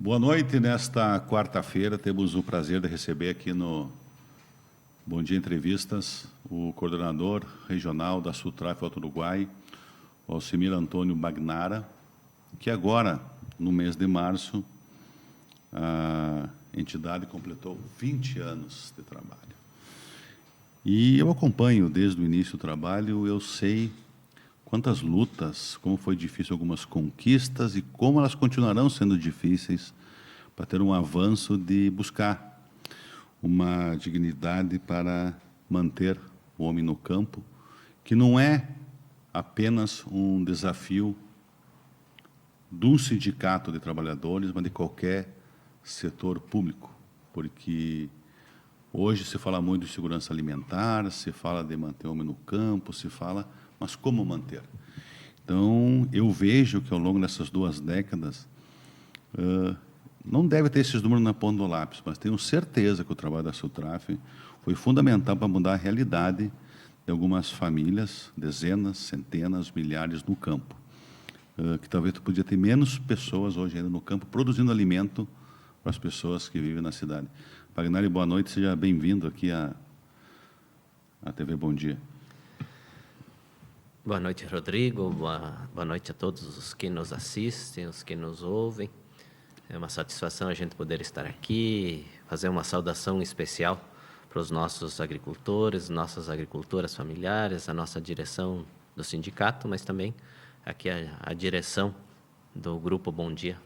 Boa noite. Nesta quarta-feira, temos o prazer de receber aqui no Bom Dia Entrevistas o coordenador regional da Sutraf Alto Uruguai, o Alcimir Antônio Bagnara, que agora, no mês de março, a entidade completou 20 anos de trabalho. E eu acompanho desde o início do trabalho, eu sei quantas lutas, como foi difícil algumas conquistas e como elas continuarão sendo difíceis para ter um avanço de buscar uma dignidade para manter o homem no campo, que não é apenas um desafio de um sindicato de trabalhadores, mas de qualquer setor público, porque hoje se fala muito de segurança alimentar, se fala de manter o homem no campo, se fala, mas como manter? Então, eu vejo que ao longo dessas 2 décadas, não deve ter esses números na ponta do lápis, mas tenho certeza que o trabalho da Sutraf foi fundamental para mudar a realidade de algumas famílias, dezenas, centenas, milhares no campo. Que talvez tu podia ter menos pessoas hoje ainda no campo produzindo alimento para as pessoas que vivem na cidade. Bagnara, boa noite, seja bem-vindo aqui à TV Bom Dia. Boa noite, Rodrigo. Boa noite a todos os que nos assistem, os que nos ouvem. É uma satisfação a gente poder estar aqui, fazer uma saudação especial para os nossos agricultores, nossas agricultoras familiares, a nossa direção do sindicato, mas também aqui a direção do Grupo Bom Dia.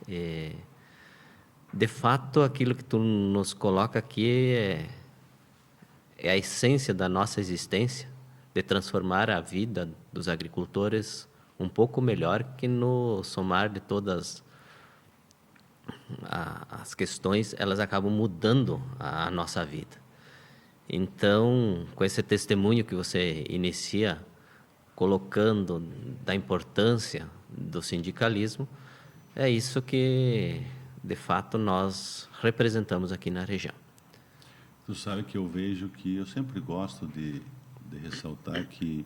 De fato, aquilo que tu nos coloca aqui é a essência da nossa existência, de transformar a vida dos agricultores um pouco melhor, que no somar de todas as questões, elas acabam mudando a nossa vida. Então, com esse testemunho que você inicia colocando da importância do sindicalismo, é isso que, de fato, nós representamos aqui na região. Tu sabe que eu vejo que eu sempre gosto de ressaltar que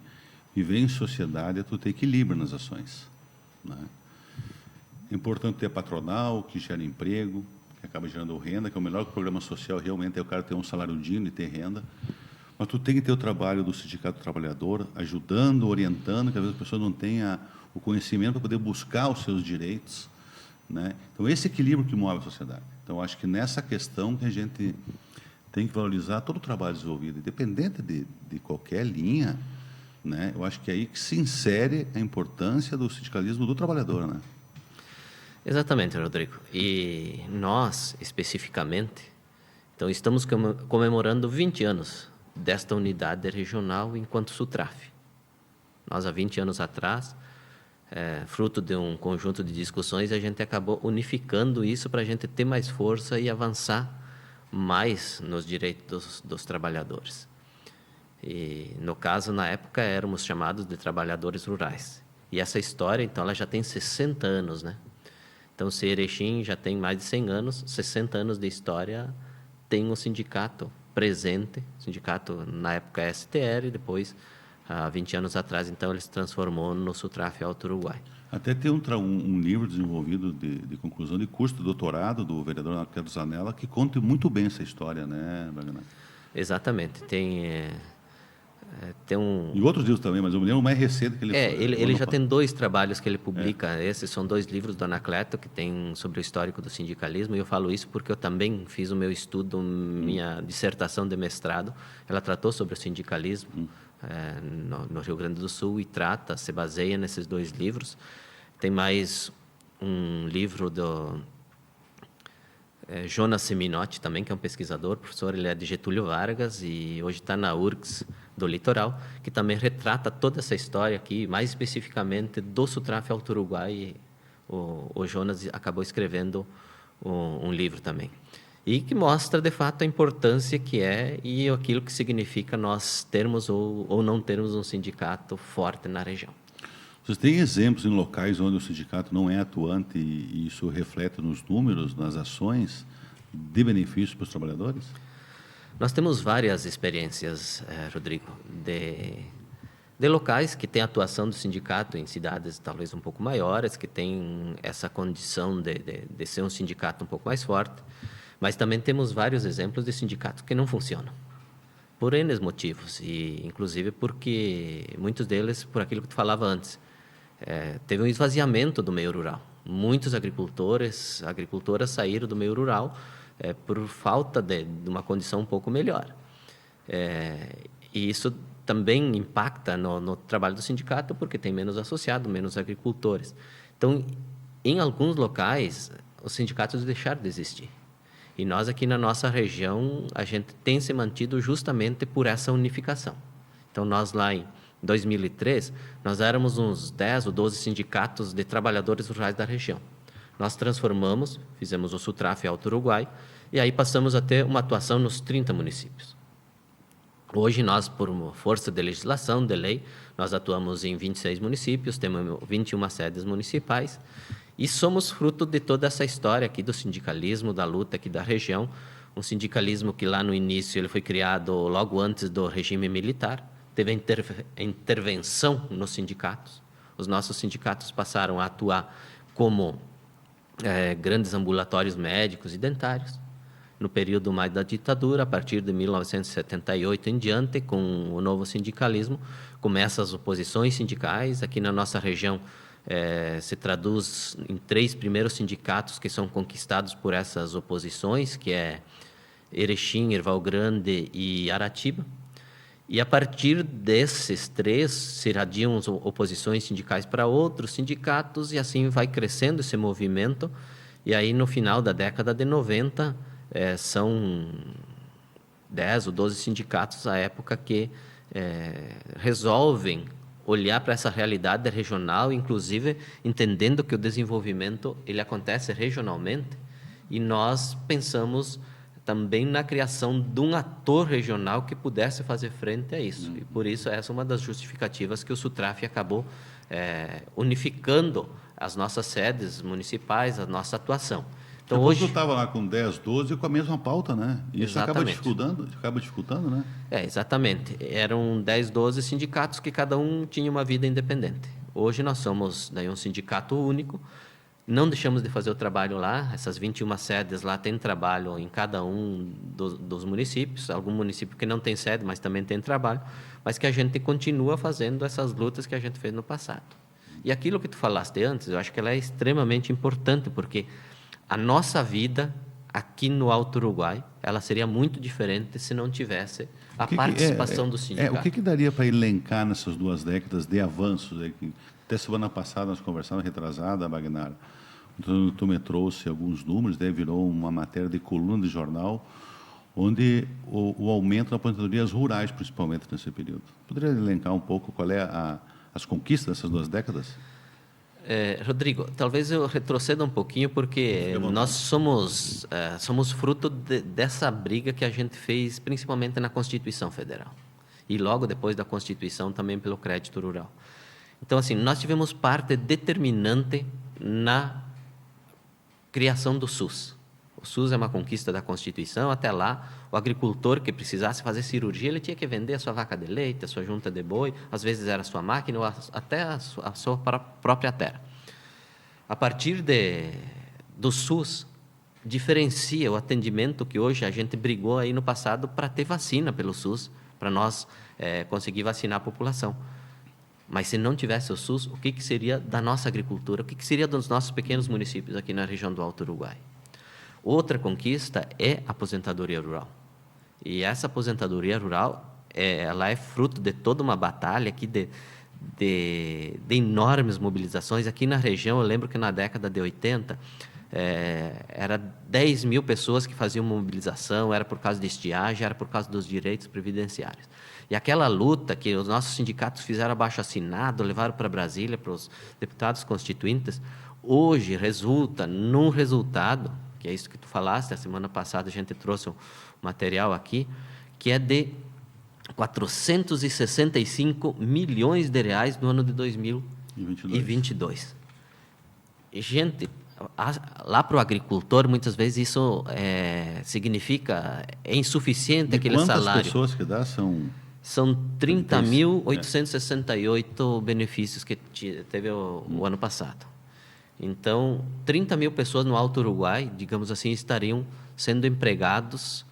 viver em sociedade é tu ter equilíbrio nas ações, né? É importante ter patronal, que gera emprego, que acaba gerando renda, que é o melhor programa social realmente é o cara ter um salário digno e ter renda, mas tu tem que ter o trabalho do sindicato do trabalhador, ajudando, orientando, que às vezes a pessoa não tenha o conhecimento para poder buscar os seus direitos, né? Então, esse equilíbrio que move a sociedade. Então, acho que nessa questão que a gente tem que valorizar todo o trabalho desenvolvido, independente de qualquer linha, né? Eu acho que é aí que se insere a importância do sindicalismo do trabalhador, né? Exatamente, Rodrigo. E nós, especificamente, então estamos comemorando 20 anos desta unidade regional enquanto Sutraf. Nós, há 20 anos atrás, fruto de um conjunto de discussões, a gente acabou unificando isso para a gente ter mais força e avançar mais nos direitos dos trabalhadores. E, no caso, na época, éramos chamados de trabalhadores rurais. E essa história, então, ela já tem 60 anos, né? Então, se Erechim já tem mais de 100 anos, 60 anos de história, tem um sindicato presente, sindicato, na época, STL, depois, há 20 anos atrás, então, ele se transformou no Sutraf Alto Uruguai. Até tem um livro desenvolvido de conclusão de curso de doutorado do vereador Arquedo Zanella, que conta muito bem essa história, né, Bagnara? Exatamente. Tem um... E outros livros também, mas eu me lembro o mais recente que ele... ele já tem 2 trabalhos que ele publica. Esses são 2 livros do Anacleto, que tem sobre o histórico do sindicalismo, e eu falo isso porque eu também fiz o meu estudo, minha dissertação de mestrado, ela tratou sobre o sindicalismo no Rio Grande do Sul, e se baseia nesses 2 livros. Tem mais um livro do Jonas Seminotti também, que é um pesquisador, professor, ele é de Getúlio Vargas e hoje está na URGS do Litoral, que também retrata toda essa história aqui, mais especificamente do Sutraf Alto Uruguai. O Jonas acabou escrevendo um livro também. E que mostra, de fato, a importância que é e aquilo que significa nós termos ou não termos um sindicato forte na região. Vocês têm exemplos em locais onde o sindicato não é atuante e isso reflete nos números, nas ações de benefício para os trabalhadores? Nós temos várias experiências, Rodrigo, de locais que têm atuação do sindicato em cidades talvez um pouco maiores, que têm essa condição de ser um sindicato um pouco mais forte, mas também temos vários exemplos de sindicatos que não funcionam, por N motivos, e inclusive porque muitos deles, por aquilo que tu falava antes, teve um esvaziamento do meio rural. Muitos agricultoras saíram do meio rural por falta de uma condição um pouco melhor. E isso também impacta no trabalho do sindicato, porque tem menos associados, menos agricultores. Então, em alguns locais, os sindicatos deixaram de existir. E nós aqui na nossa região, a gente tem se mantido justamente por essa unificação. Então, nós lá em 2003, nós éramos uns 10 ou 12 sindicatos de trabalhadores rurais da região. Nós transformamos, fizemos o SUTRAF Alto Uruguai, e aí passamos a ter uma atuação nos 30 municípios. Hoje, nós, por uma força de legislação, de lei, nós atuamos em 26 municípios, temos 21 sedes municipais, e somos fruto de toda essa história aqui do sindicalismo, da luta aqui da região, um sindicalismo que lá no início ele foi criado logo antes do regime militar, teve a intervenção nos sindicatos. Os nossos sindicatos passaram a atuar como grandes ambulatórios médicos e dentários. No período mais da ditadura, a partir de 1978 em diante, com o novo sindicalismo, começam as oposições sindicais. Aqui na nossa região se traduz em 3 primeiros sindicatos que são conquistados por essas oposições, que é Erechim, Erval Grande e Aratiba. E a partir desses 3 se irradiam oposições sindicais para outros sindicatos, e assim vai crescendo esse movimento. E aí, no final da década de 90, são 10 ou 12 sindicatos à época que resolvem olhar para essa realidade regional, inclusive entendendo que o desenvolvimento ele acontece regionalmente, e nós pensamos também na criação de um ator regional que pudesse fazer frente a isso. E por isso essa é uma das justificativas que o SUTRAF acabou unificando as nossas sedes municipais, a nossa atuação. Então, hoje estava lá com 10, 12 com a mesma pauta, né? E isso acaba dificultando, né? Exatamente. Eram 10, 12 sindicatos que cada um tinha uma vida independente. Hoje nós somos daí um sindicato único, não deixamos de fazer o trabalho lá, essas 21 sedes lá têm trabalho em cada um dos municípios, algum município que não tem sede, mas também tem trabalho, mas que a gente continua fazendo essas lutas que a gente fez no passado. E aquilo que tu falaste antes, eu acho que ela é extremamente importante, porque a nossa vida aqui no Alto Uruguai, ela seria muito diferente se não tivesse a participação do sindicato. O que daria para elencar nessas 2 décadas de avanços? Até semana passada nós conversávamos, retrasada, Magnar, tu me trouxe alguns números, daí virou uma matéria de coluna de jornal, onde o aumento das aposentadorias rurais, principalmente nesse período. Poderia elencar um pouco qual é as conquistas dessas 2 décadas? Rodrigo, talvez eu retroceda um pouquinho, porque nós somos fruto dessa briga que a gente fez, principalmente na Constituição Federal. E logo depois da Constituição, também pelo crédito rural. Então, assim, nós tivemos parte determinante na criação do SUS. O SUS é uma conquista da Constituição. Até lá, o agricultor que precisasse fazer cirurgia, ele tinha que vender a sua vaca de leite, a sua junta de boi, às vezes era a sua máquina ou até a sua própria terra. A partir do SUS, diferencia o atendimento que hoje a gente brigou aí no passado para ter vacina pelo SUS, para nós conseguir vacinar a população. Mas se não tivesse o SUS, o que seria da nossa agricultura? O que seria dos nossos pequenos municípios aqui na região do Alto Uruguai? Outra conquista é a aposentadoria rural. E essa aposentadoria rural, ela é fruto de toda uma batalha aqui de enormes mobilizações. Aqui na região, eu lembro que na década de 80, era 10 mil pessoas que faziam mobilização, era por causa de estiagem, era por causa dos direitos previdenciários. E aquela luta que os nossos sindicatos fizeram abaixo-assinado, levaram para Brasília, para os deputados constituintes, hoje resulta num resultado, que é isso que tu falaste, a semana passada a gente trouxe um material aqui, que é de 465 milhões de reais no ano de 2022. E, gente, lá para o agricultor, muitas vezes isso significa insuficiente aquele salário. Quantas pessoas que dá? São 36, 30.868 benefícios que teve o ano passado. Então, 30 mil pessoas no Alto Uruguai, digamos assim, estariam sendo empregados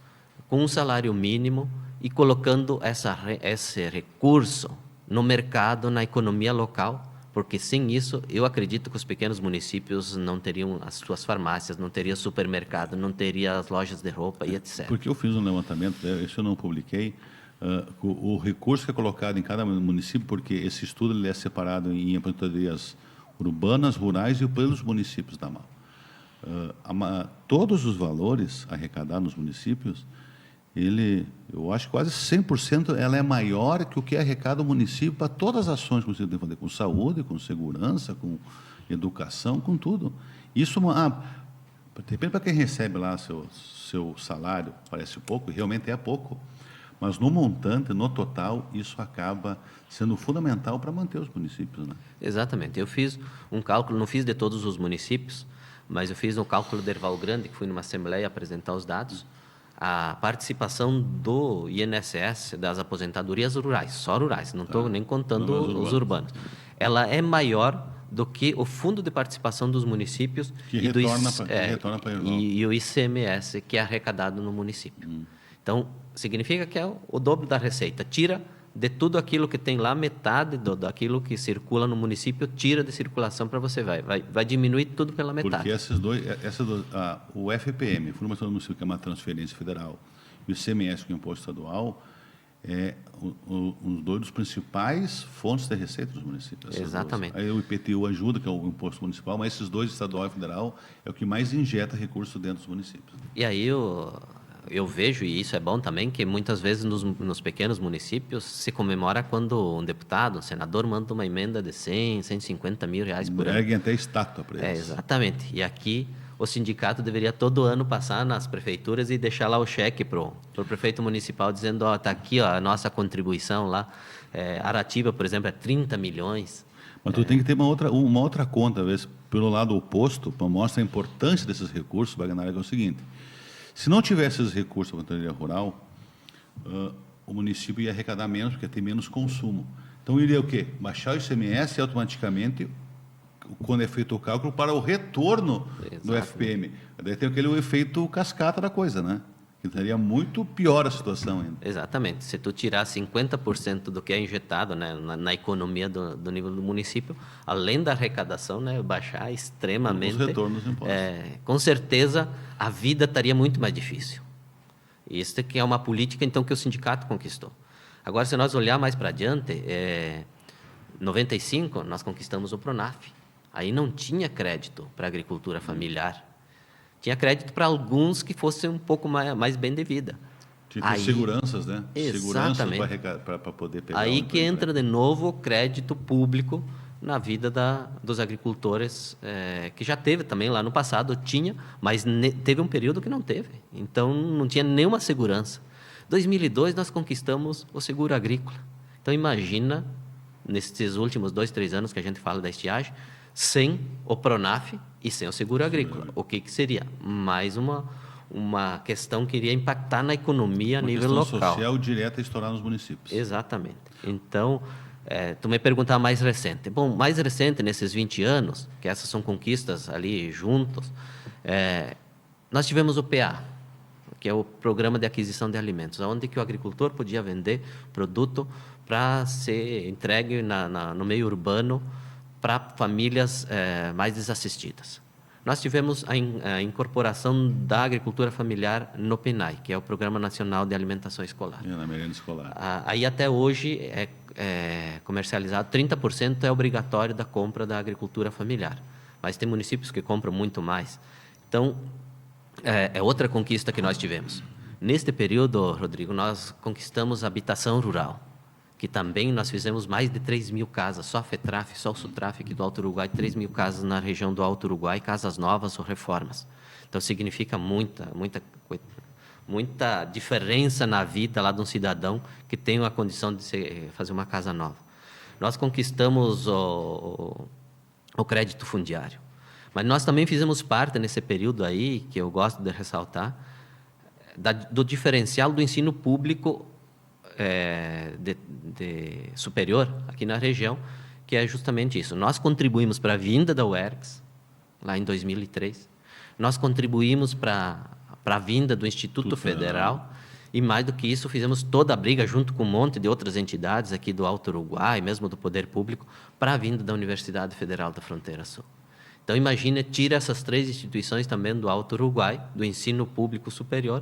com um salário mínimo e colocando esse recurso no mercado, na economia local, porque sem isso, eu acredito que os pequenos municípios não teriam as suas farmácias, não teria supermercado, não teria as lojas de roupa e etc. Porque eu fiz um levantamento, isso eu não publiquei, o recurso que é colocado em cada município, porque esse estudo ele é separado em aposentadorias urbanas, rurais e pelos municípios da MAL. Todos os valores arrecadados nos municípios, eu acho que quase 100% ela é maior que o que arrecada o município para todas as ações que o município tem que fazer, com saúde, com segurança, com educação, com tudo. Isso, de repente, para quem recebe lá seu salário, parece pouco, e realmente é pouco, mas no montante, no total, isso acaba sendo fundamental para manter os municípios, né? Exatamente. Eu fiz um cálculo, não fiz de todos os municípios, mas eu fiz um cálculo de Erval Grande, que fui numa assembleia apresentar os dados. A participação do INSS, das aposentadorias rurais, só rurais, não estou nem contando os urbanos, ela é maior do que o fundo de participação dos municípios e o ICMS que é arrecadado no município. Então, significa que é o dobro da receita. Tira de tudo aquilo que tem lá, metade daquilo que circula no município, tira de circulação para você. Vai diminuir tudo pela metade. Porque o FPM, Fundo Nacional do Município, que é uma transferência federal, e o ICMS, que é o imposto estadual, os dois dos principais fontes de receita dos municípios. Exatamente. Aí o IPTU ajuda, que é o imposto municipal, mas esses dois, estadual e federal, é o que mais injeta recurso dentro dos municípios. E aí eu vejo, e isso é bom também, que muitas vezes nos pequenos municípios se comemora quando um deputado, um senador, manda uma emenda de 100, 150 mil reais por ano. Erguem até estátua para eles. Exatamente. E aqui o sindicato deveria todo ano passar nas prefeituras e deixar lá o cheque para o prefeito municipal dizendo, está aqui a nossa contribuição lá. Aratiba, por exemplo, é 30 milhões. Mas tu tem que ter uma outra conta, às vezes, pelo lado oposto, para mostrar a importância desses recursos, Bagnaria, que é o seguinte: se não tivesse esses recursos para a aposentadoria rural, o município ia arrecadar menos, porque ia ter menos consumo. Então, iria o quê? Baixar o ICMS e automaticamente, quando é feito o cálculo, para o retorno do FPM. Daí tem aquele efeito cascata da coisa, né? Que seria muito pior a situação ainda. Exatamente. Se tu tirar 50% do que é injetado, né, na economia do nível do município, além da arrecadação, né, baixar extremamente... Os retornos dos impostos. Com certeza, a vida estaria muito mais difícil. Isso que é uma política, então, que o sindicato conquistou. Agora, se nós olhar mais para adiante, em 95, nós conquistamos o PRONAF. Aí não tinha crédito para a agricultura familiar. Tinha crédito para alguns que fossem um pouco mais bem de vida. Tipo seguranças, né? Exatamente. Seguranças para poder pegar... Aí que entra de novo o crédito público na vida dos agricultores, que já teve também lá no passado, tinha, mas teve um período que não teve. Então, não tinha nenhuma segurança. Em 2002, nós conquistamos o seguro agrícola. Então, imagina, nesses últimos 2, 3 anos que a gente fala da estiagem, sem o PRONAF e sem o seguro agrícola. O que seria? Mais uma questão que iria impactar na economia a nível local. Uma questão social direta a estourar nos municípios. Exatamente. Então, tu me perguntar mais recente. Bom, mais recente, nesses 20 anos, que essas são conquistas ali juntos, nós tivemos o PA, que é o Programa de Aquisição de Alimentos, onde que o agricultor podia vender produto para ser entregue no meio urbano para famílias mais desassistidas. Nós tivemos a incorporação da agricultura familiar no PNAE, que é o Programa Nacional de Alimentação Escolar. Na merenda escolar. Aí até hoje é comercializado, 30% é obrigatório da compra da agricultura familiar, mas tem municípios que compram muito mais. Então, é outra conquista que nós tivemos. Neste período, Rodrigo, nós conquistamos a habitação rural, que também nós fizemos mais de 3 mil casas, só a FETRAF, só o SUTRAF aqui do Alto Uruguai, 3 mil casas na região do Alto Uruguai, casas novas ou reformas. Então, significa muita diferença na vida lá de um cidadão que tem a condição de fazer uma casa nova. Nós conquistamos o crédito fundiário, mas nós também fizemos parte nesse período aí, que eu gosto de ressaltar, do diferencial do ensino público superior aqui na região, que é justamente isso. Nós contribuímos para a vinda da UERGS, lá em 2003. Nós contribuímos para a vinda do Instituto Federal. E, mais do que isso, fizemos toda a briga, junto com um monte de outras entidades aqui do Alto Uruguai, mesmo do Poder Público, para a vinda da Universidade Federal da Fronteira Sul. Então, imagine, tira essas 3 instituições também do Alto Uruguai, do ensino público superior,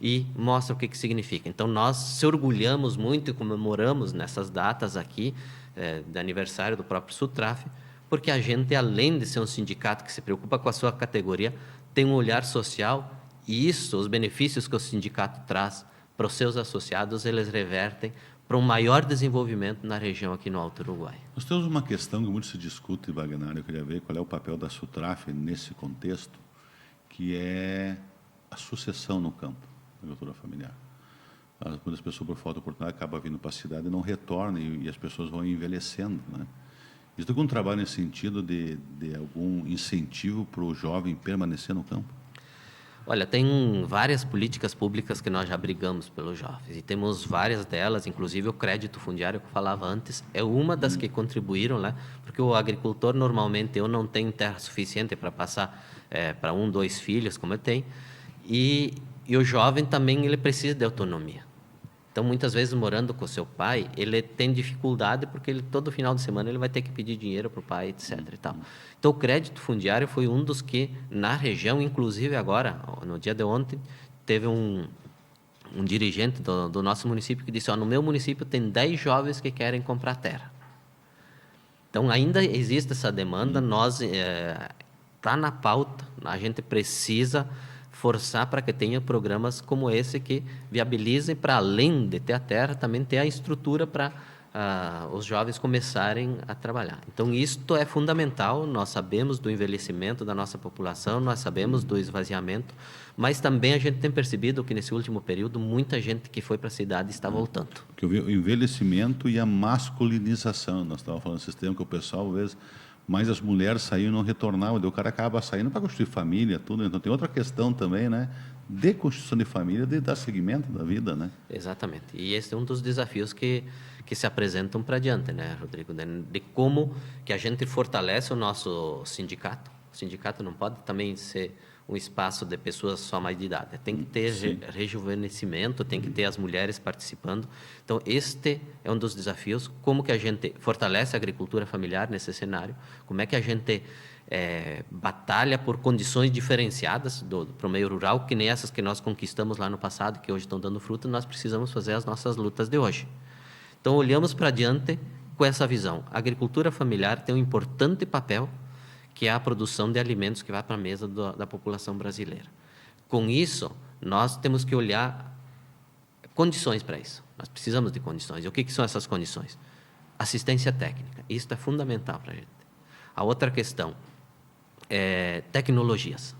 e mostra o que significa. Então, nós se orgulhamos muito e comemoramos nessas datas aqui, de aniversário do próprio SUTRAF, porque a gente, além de ser um sindicato que se preocupa com a sua categoria, tem um olhar social, e isso, os benefícios que o sindicato traz para os seus associados, eles revertem para um maior desenvolvimento na região aqui no Alto Uruguai. Nós temos uma questão que muito se discute, Wagner, eu queria ver qual é o papel da SUTRAF nesse contexto, que é a sucessão no campo da agricultura familiar. Muitas pessoas, por falta de oportunidade, acabam vindo para a cidade e não retornam, e as pessoas vão envelhecendo, né? Existe algum trabalho nesse sentido de algum incentivo para o jovem permanecer no campo? Olha, tem várias políticas públicas que nós já brigamos pelos jovens, e temos várias delas, inclusive o crédito fundiário que eu falava antes, é uma das que contribuíram, né? Porque o agricultor, normalmente, eu não tenho terra suficiente para passar para 1, 2 filhos, como eu tenho, e o jovem também ele precisa de autonomia. Então, muitas vezes, morando com o seu pai, ele tem dificuldade porque todo final de semana ele vai ter que pedir dinheiro para o pai, etc. E tal. Então, o crédito fundiário foi um dos que, na região, inclusive agora, no dia de ontem, teve um dirigente do nosso município que disse, no meu município tem 10 jovens que querem comprar terra. Então, ainda existe essa demanda, está na pauta, a gente precisa forçar para que tenha programas como esse que viabilizem, para além de ter a terra, também ter a estrutura para os jovens começarem a trabalhar. Então, isto é fundamental. Nós sabemos do envelhecimento da nossa população, nós sabemos do esvaziamento, mas também a gente tem percebido que, nesse último período, muita gente que foi para a cidade está voltando. Porque o envelhecimento e a masculinização, nós estávamos falando nesse tempo que o pessoal, às vezes, mais as mulheres saíam e não retornavam, daí o cara acaba saindo para construir família, tudo. Então, tem outra questão também, né? De construção de família, de dar seguimento da vida, né? Exatamente. E esse é um dos desafios que se apresentam para adiante, né, Rodrigo? De como que a gente fortalece o nosso sindicato. O sindicato não pode também ser um espaço de pessoas só mais de idade. Tem que ter rejuvenescimento, tem que ter as mulheres participando. Então, este é um dos desafios. Como que a gente fortalece a agricultura familiar nesse cenário? Como é que a gente batalha por condições diferenciadas para o meio rural, que nem essas que nós conquistamos lá no passado, que hoje estão dando fruto, nós precisamos fazer as nossas lutas de hoje. Então, olhamos para adiante com essa visão. A agricultura familiar tem um importante papel, que é a produção de alimentos que vai para a mesa da população brasileira. Com isso, nós temos que olhar condições para isso. Nós precisamos de condições. E o que são essas condições? Assistência técnica. Isso é fundamental para a gente. A outra questão é tecnologias.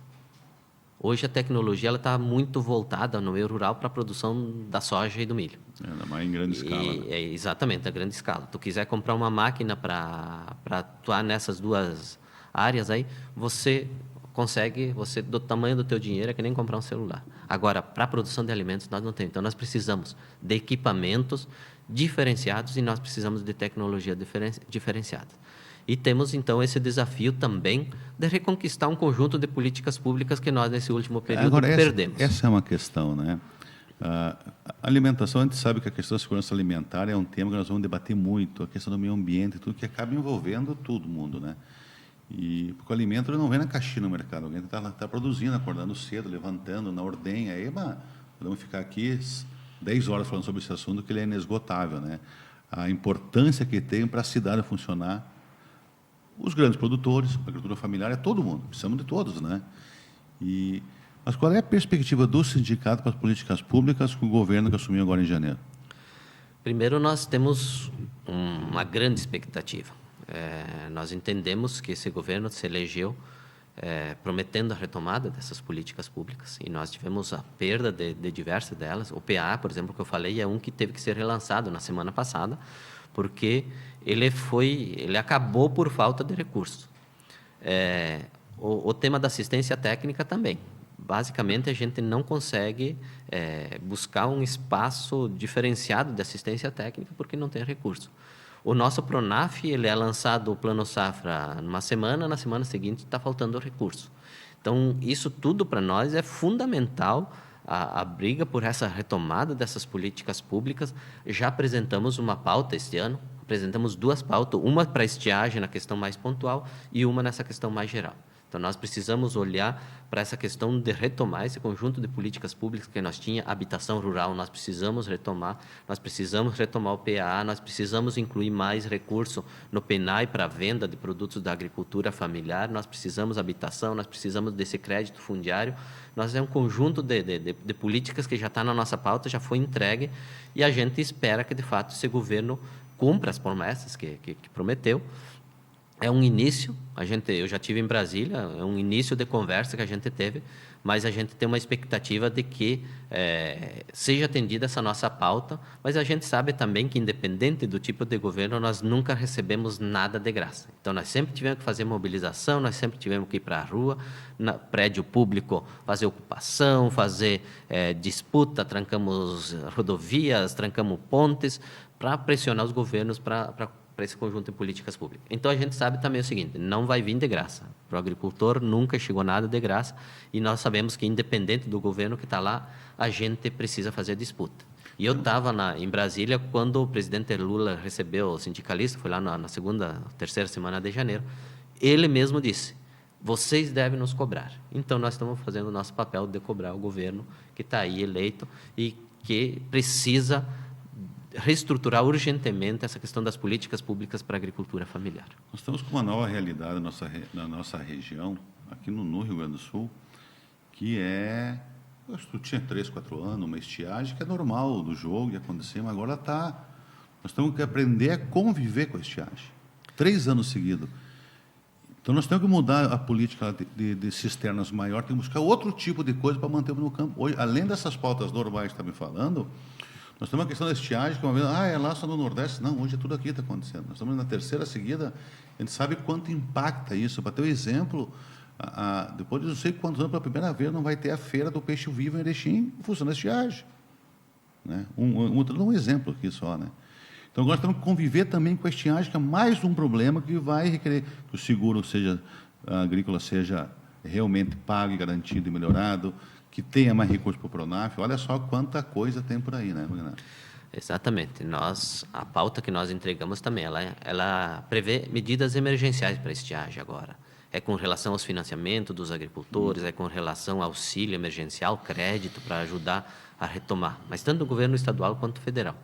Hoje, a tecnologia está muito voltada no meio rural para a produção da soja e do milho. Ainda mais em grande escala. Né? Exatamente, a grande escala. Tu quiser comprar uma máquina para atuar nessas duas áreas aí, você consegue, do tamanho do teu dinheiro, é que nem comprar um celular. Agora, para a produção de alimentos, nós não temos. Então, nós precisamos de equipamentos diferenciados e nós precisamos de tecnologia diferenciada. E temos, então, esse desafio também de reconquistar um conjunto de políticas públicas que nós, nesse último período, perdemos. Essa é uma questão, né? A alimentação, a gente sabe que a questão da segurança alimentar é um tema que nós vamos debater muito, a questão do meio ambiente, tudo que acaba envolvendo todo mundo, né? E porque o alimento ele não vem na caixinha no mercado, alguém está produzindo, acordando cedo, levantando na ordenha, aí podemos ficar aqui 10 horas falando sobre esse assunto, que ele é inesgotável, né? A importância que tem para a cidade funcionar, os grandes produtores, a agricultura familiar é todo mundo, precisamos de todos, né? Mas qual é a perspectiva do sindicato para as políticas públicas com o governo que assumiu agora em janeiro? Primeiro, nós temos uma grande expectativa. Nós entendemos que esse governo se elegeu prometendo a retomada dessas políticas públicas, e nós tivemos a perda de diversas delas. O PA, por exemplo, que eu falei, é um que teve que ser relançado na semana passada, porque ele acabou por falta de recursos. O tema da assistência técnica também. basicamente, a gente não consegue buscar um espaço diferenciado de assistência técnica porque não tem recurso. O nosso Pronaf, ele é lançado o Plano Safra numa semana, na semana seguinte está faltando recurso. Então, isso tudo para nós é fundamental, a briga por essa retomada dessas políticas públicas. Já apresentamos uma pauta este ano, apresentamos 2 pautas, uma para estiagem na questão mais pontual e uma nessa questão mais geral. Então, nós precisamos olhar para essa questão de retomar esse conjunto de políticas públicas que nós tínhamos, habitação rural, nós precisamos retomar o PAA, nós precisamos incluir mais recurso no PENAI para a venda de produtos da agricultura familiar, nós precisamos habitação, nós precisamos desse crédito fundiário. Nós é um conjunto de políticas que já está na nossa pauta, já foi entregue, e a gente espera que, de fato, esse governo cumpra as promessas que prometeu. É um início, eu já estive em Brasília, é um início de conversa que a gente teve, mas a gente tem uma expectativa de que seja atendida essa nossa pauta, mas a gente sabe também que, independente do tipo de governo, nós nunca recebemos nada de graça. Então, nós sempre tivemos que fazer mobilização, nós sempre tivemos que ir para a rua, no prédio público, fazer ocupação, fazer disputa, trancamos rodovias, trancamos pontes, para pressionar os governos para esse conjunto de políticas públicas. Então, a gente sabe também o seguinte, não vai vir de graça. Para o agricultor, nunca chegou nada de graça, e nós sabemos que, independente do governo que está lá, a gente precisa fazer disputa. E eu estava em Brasília quando o presidente Lula recebeu o sindicalista, foi lá na segunda, terceira semana de janeiro, ele mesmo disse, vocês devem nos cobrar. Então, nós estamos fazendo o nosso papel de cobrar o governo que está aí eleito e que precisa reestruturar urgentemente essa questão das políticas públicas para a agricultura familiar. Nós estamos com uma nova realidade na nossa região, aqui no Rio Grande do Sul, que eu acho que tu tinha 3, 4 anos, uma estiagem que é normal do jogo e acontecer, mas agora nós temos que aprender a conviver com a estiagem. 3 anos seguidos. Então, nós temos que mudar a política de cisternas maior, temos que buscar outro tipo de coisa para manter no campo. Hoje, além dessas pautas normais que está me falando, nós temos uma questão da estiagem, que uma vez, é lá só no Nordeste. Não, hoje tudo aqui está acontecendo. Nós estamos na terceira seguida, a gente sabe quanto impacta isso. Para ter um exemplo, depois de não sei quantos anos, pela primeira vez, não vai ter a feira do peixe vivo em Erechim, em função da estiagem. Né? Um exemplo aqui só. Né? Então, nós temos que conviver também com a estiagem, que é mais um problema que vai requerer que o seguro agrícola seja realmente pago e garantido e melhorado, que tenha mais recursos para o Pronaf. Olha só quanta coisa tem por aí, né, Magna? Exatamente. A pauta que nós entregamos também, ela prevê medidas emergenciais para a estiagem agora. É com relação aos financiamentos dos agricultores, é com relação ao auxílio emergencial, crédito para ajudar a retomar, mas tanto do governo estadual quanto federal.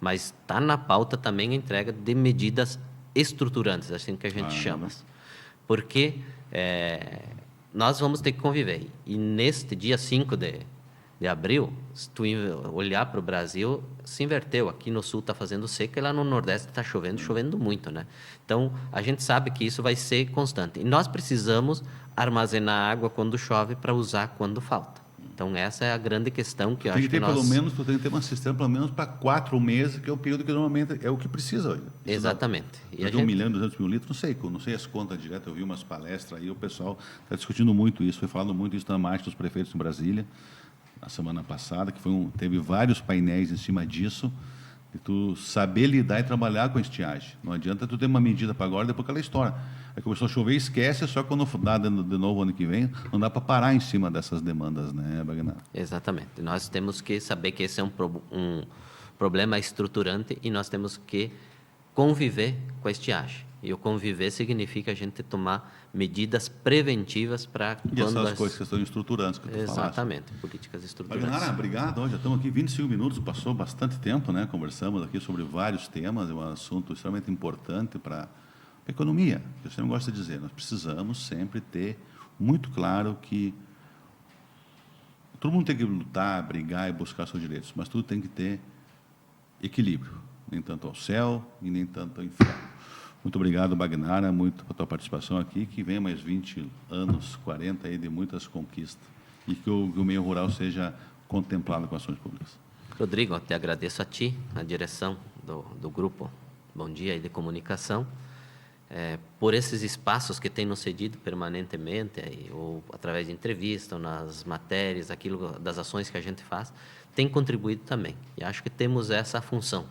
Mas está na pauta também a entrega de medidas estruturantes, assim que a gente chama. Porque nós vamos ter que conviver. E neste dia 5 de abril, se tu olhar para o Brasil, se inverteu. Aqui no Sul está fazendo seca e lá no Nordeste está chovendo muito. Né? Então, a gente sabe que isso vai ser constante. E nós precisamos armazenar água quando chove para usar quando falta. Então, essa é a grande questão que eu acho que nós... Tu tem que ter uma cisterna pelo menos para 4 meses, que é o período que normalmente é o que precisa hoje. Exatamente. E 1 milhão e 200 mil litros, não sei as contas diretas, eu vi umas palestras aí, o pessoal está discutindo muito isso, foi falando muito isso na marcha dos prefeitos em Brasília, na semana passada, que teve vários painéis em cima disso, de tu saber lidar e trabalhar com a estiagem. Não adianta tu ter uma medida para agora, depois que ela estoura. Aí começou a chover, esquece, só quando dá de novo ano que vem, não dá para parar em cima dessas demandas, né, Bagnar? Exatamente. Nós temos que saber que esse é um problema estruturante e nós temos que conviver com a estiagem. E o conviver significa a gente tomar medidas preventivas para... E essas coisas que são estruturantes que tu falaste. Exatamente, políticas estruturantes. Bagnar, obrigado. Hoje já estamos aqui 25 minutos, passou bastante tempo, né? Conversamos aqui sobre vários temas, é um assunto extremamente importante para a economia. Eu sempre gosto de dizer, nós precisamos sempre ter muito claro que todo mundo tem que lutar, brigar e buscar seus direitos, mas tudo tem que ter equilíbrio, nem tanto ao céu e nem tanto ao inferno. Muito obrigado, Bagnara, muito pela tua participação aqui, que venha mais 20 anos, 40 aí de muitas conquistas e que o meio rural seja contemplado com ações públicas. Rodrigo, eu te agradeço a ti, a direção do grupo Bom Dia e de Comunicação, por esses espaços que tem nos cedido permanentemente, ou através de entrevista, ou nas matérias, das ações que a gente faz, tem contribuído também. E acho que temos essa função.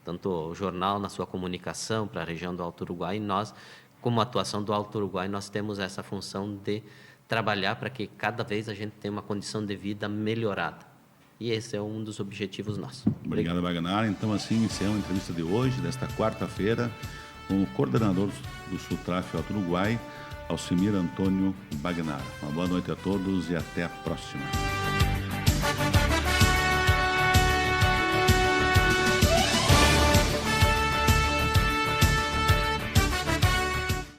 Tanto o jornal na sua comunicação para a região do Alto Uruguai, e nós, como atuação do Alto Uruguai, nós temos essa função de trabalhar para que cada vez a gente tenha uma condição de vida melhorada. E esse é um dos objetivos nossos. Obrigado, Bagnara. Então, assim, iniciamos a entrevista de hoje, desta quarta-feira, com o coordenador do Sultraf Alto Uruguai, Alcimir Antônio Bagnara. Uma boa noite a todos e até a próxima.